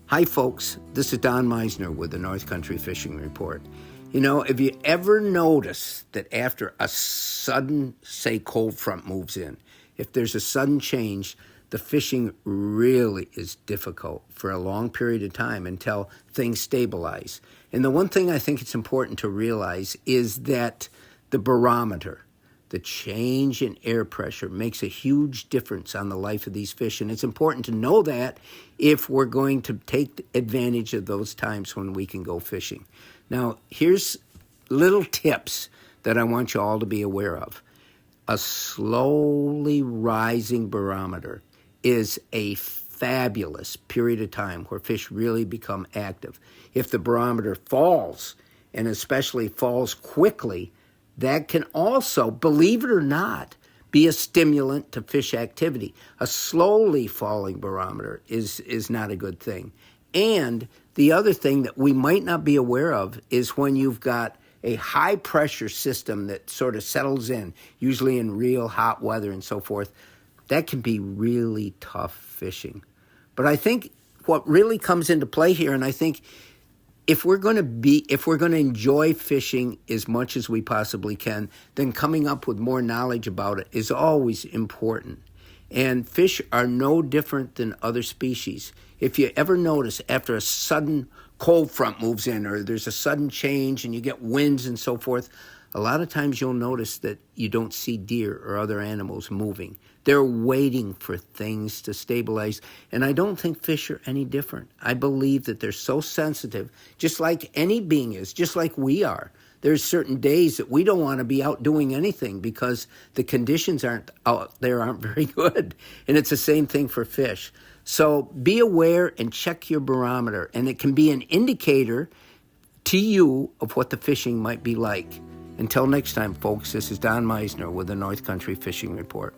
Hi folks, this is Don Meissner with the North Country Fishing Report. You know, if you ever notice that after a sudden, say, cold front moves in, if there's a sudden change, the fishing really is difficult for a long period of time until things stabilize. And the one thing I think it's important to realize is that the barometer, the change in air pressure, makes a huge difference on the life of these fish. And it's important to know that if we're going to take advantage of those times when we can go fishing. Now, here's little tips that I want you all to be aware of. A slowly rising barometer is a fabulous period of time where fish really become active. If the barometer falls, and especially falls quickly, that can also, believe it or not, be a stimulant to fish activity. A slowly falling barometer is not a good thing. And the other thing that we might not be aware of is when you've got a high pressure system that sort of settles in, usually in real hot weather and so forth, that can be really tough fishing. But I think what really comes into play here, and I think if we're going to enjoy fishing as much as we possibly can, then coming up with more knowledge about it is always important. And fish are no different than other species. If you ever notice after a sudden cold front moves in or there's a sudden change and you get winds and so forth, a lot of times you'll notice that you don't see deer or other animals moving. They're waiting for things to stabilize. And I don't think fish are any different. I believe that they're so sensitive, just like any being is, just like we are. There's certain days that we don't want to be out doing anything because the conditions aren't very good. And it's the same thing for fish. So be aware and check your barometer. And it can be an indicator to you of what the fishing might be like. Until next time, folks, this is Don Meissner with the North Country Fishing Report.